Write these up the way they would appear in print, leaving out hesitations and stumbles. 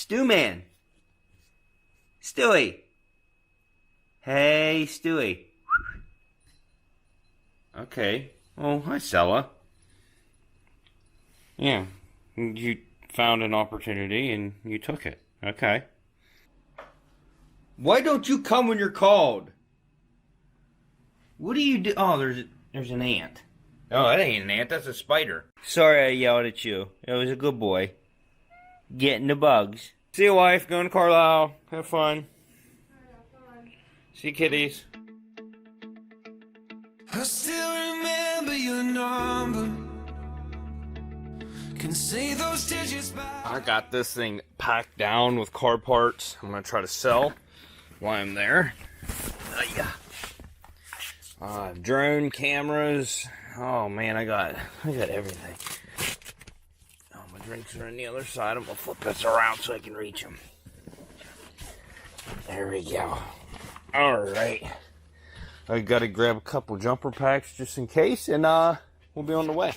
Stew Man. Stewie. Hey, Stewie. Okay. Oh, hi, Stella. Yeah. You found an opportunity and you took it. Okay. Why don't you come when you're called? What do you do? Oh, there's an ant. Oh, that ain't an ant. That's a spider. Sorry I yelled at you. It was a good boy. Getting the bugs. See you, wife. Going to Carlisle. Have fun. See kitties. I still remember your number. Can say those digits by. I got this thing packed down with car parts. I'm gonna try to sell while I'm there. Drone cameras. Oh man, I got everything. Oh, my drinks are on the other side. I'm gonna flip this around so I can reach them. There we go. All right. I gotta grab a couple jumper packs just in case, and we'll be on the way.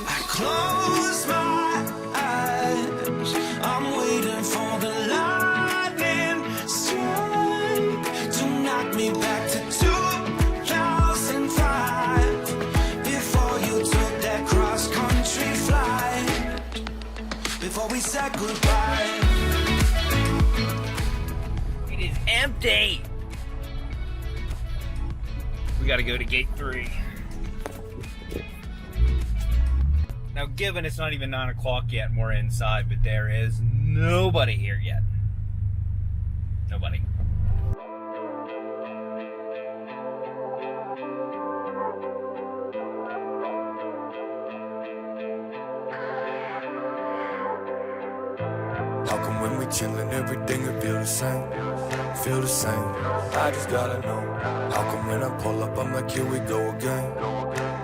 I close my eyes, I'm waiting for the lightning strike to knock me back to 2005, before you took that cross-country flight, before we said goodbye. It is empty. We gotta go to gate 3. Now, given it's not even 9 o'clock yet and we're inside, but there is nobody here yet. Nobody. How come when we chillin', everything will feel the same? Feel the same. I just gotta know. How come when I pull up, I'm like, here we go again.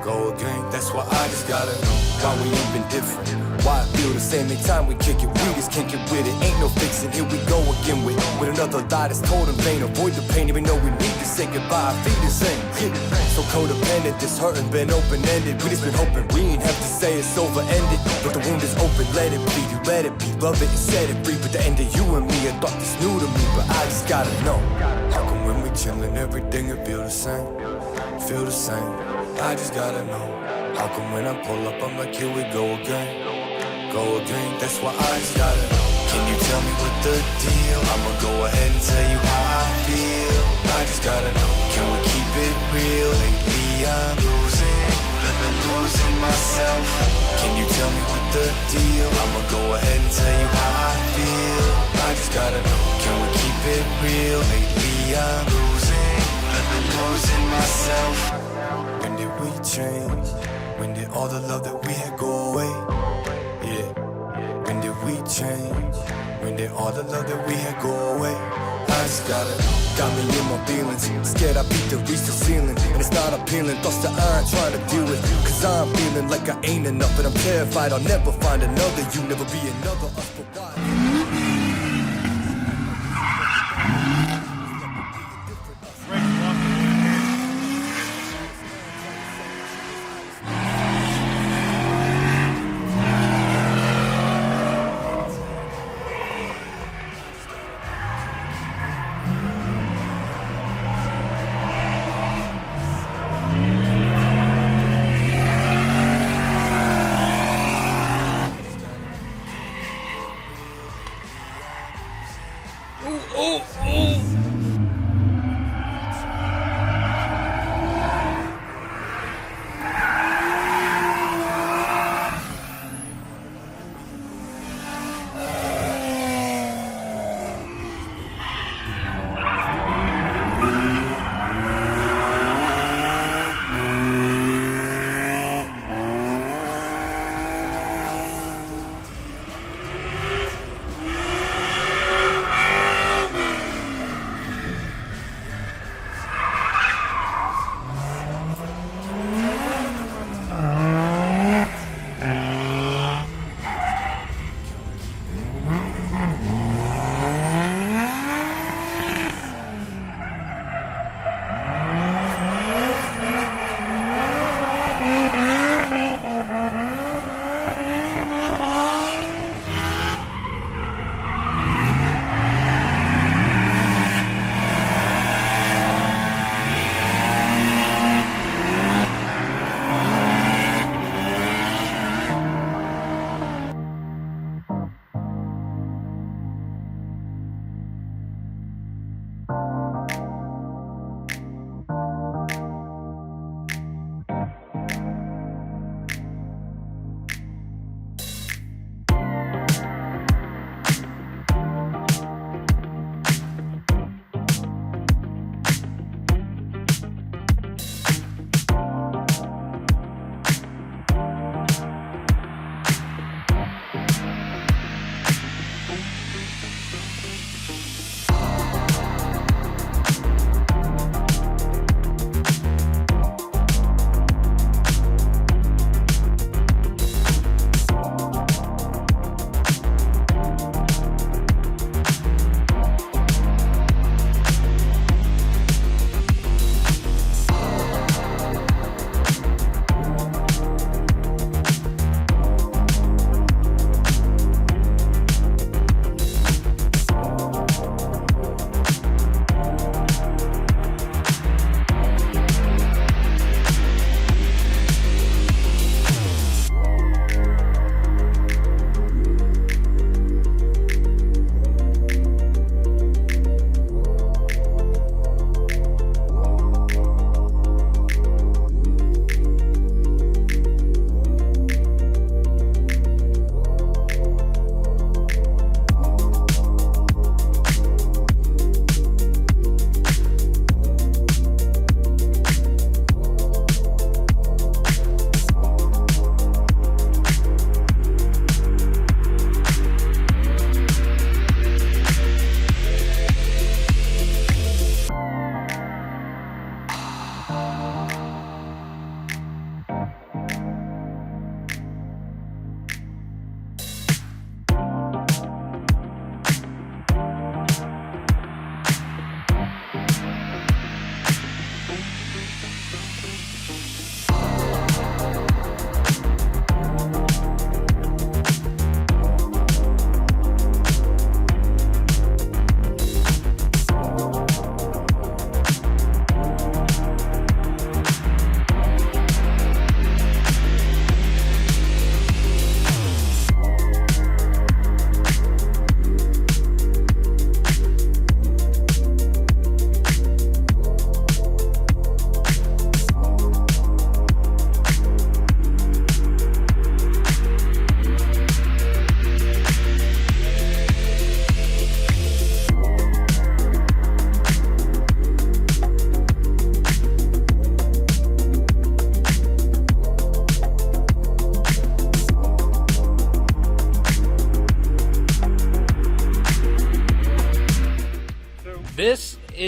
Go again. That's why I just gotta know. Why we ain't been different? Why I feel the same? Every time we kick it, we just can't get with it. Ain't no fixing. Here we go again with another lie that's told in vain. Avoid the pain, even though we need to say goodbye. Feel the same. So codependent, this hurtin' been open-ended. We just been hoping we ain't have to say it's over-ended. But the wound is open, let it bleed. You let it be, love it and set it free. But the end of you and me, I thought this new to me, but I just gotta know. How come when we chillin', everything will feel the same? Feel the same. I just gotta know. How come when I pull up, I'm like, here we go again. Go again, that's why I just gotta know. Can you tell me what the deal? I'ma go ahead and tell you how I feel. I just gotta know. Can we keep it real? Lately I'm losing myself. Can you tell me what the deal? I'ma go ahead and tell you how I feel. I just gotta know. Can we keep it real? Lately I'm losing myself. When did we change? When did all the love that we had go away? Yeah. When did we change? When did all the love that we had go away? I just gotta know. Got me in my feelings. Scared I beat to reach the ceiling. And it's not appealing. Thoughts that I ain't trying to deal with. Cause I'm feeling like I ain't enough. But I'm terrified I'll never find another. You never be another us for why.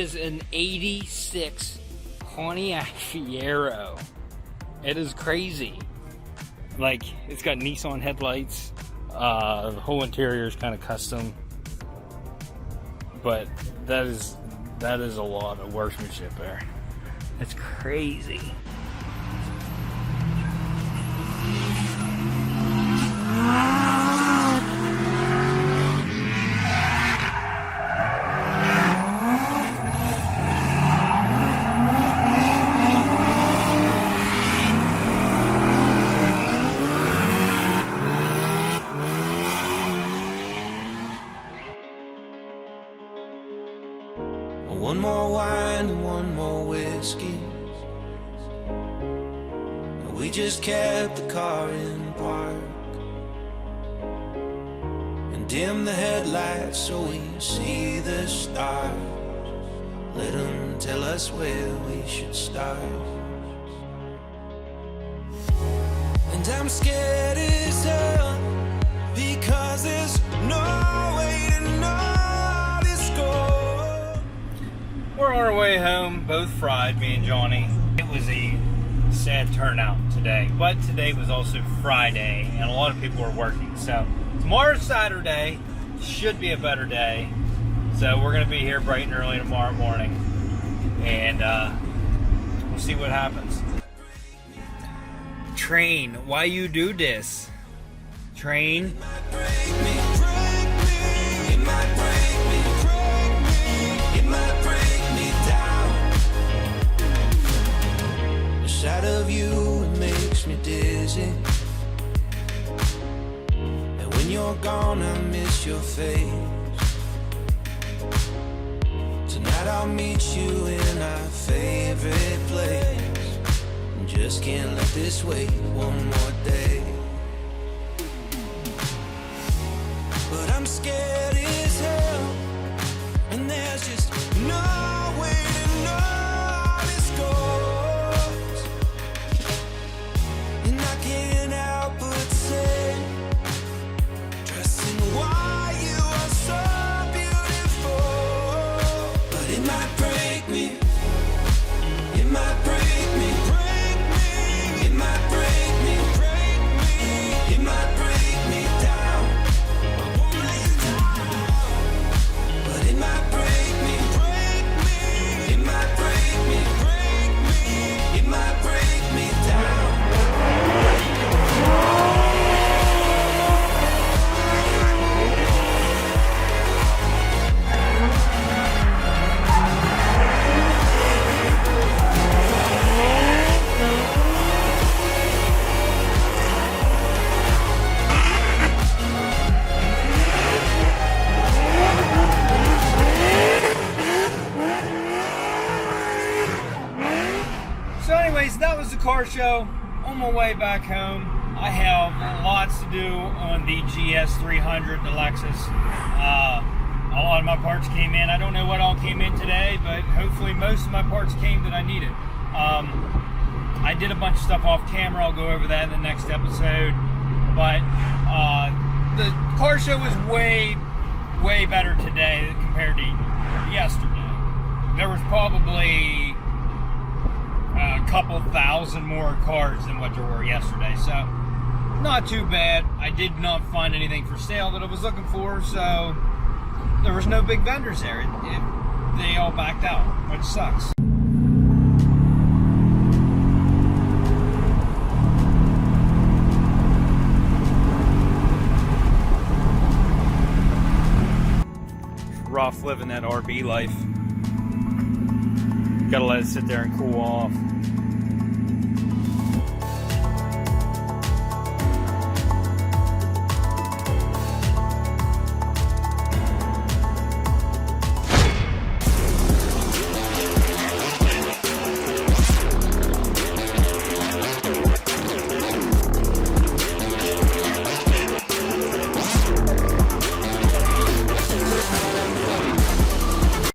is an 86 Pontiac Fiero. It is crazy. Like, it's got Nissan headlights. The whole interior is kind of custom. But that is a lot of workmanship there. It's crazy. One more wine and one more whiskey. We just kept the car in park and dim the headlights so we see the stars. Let them tell us where we should start. And I'm scared as hell because there's no way to know this goal. We're on our way home, both fried, me and Johnny. It was a sad turnout today, but today was also Friday, and a lot of people are working. So tomorrow's Saturday, should be a better day. So we're gonna be here bright and early tomorrow morning, and we'll see what happens. Train, why you do this? Train. Sight of you, it makes me dizzy. And when you're gone, I miss your face. Tonight I'll meet you in our favorite place. Just can't let this wait one more day. But I'm scared as hell, and there's just no way to know this goes. And I can't help but say, dressing why you are so beautiful. But it might break me. It might break me. Break me. It might break me. Break me. It might break me down. I won't let you down. But it might break me. Break me. It might break me. Break me. It might break me down. So anyways, that was the car show. On my way back home, I have lots to do on the GS300, the Lexus. A lot of my parts came in. I don't know what all came in today, but hopefully most of my parts came that I needed. I did a bunch of stuff off camera. I'll go over that in the next episode. But the car show was way better today compared to yesterday. There was probably a couple thousand more cars than what there were yesterday, so not too bad. I did not find anything for sale that I was looking for, so there was no big vendors there. They all backed out, which sucks. Rough living that RB life. Gotta let it sit there and cool off.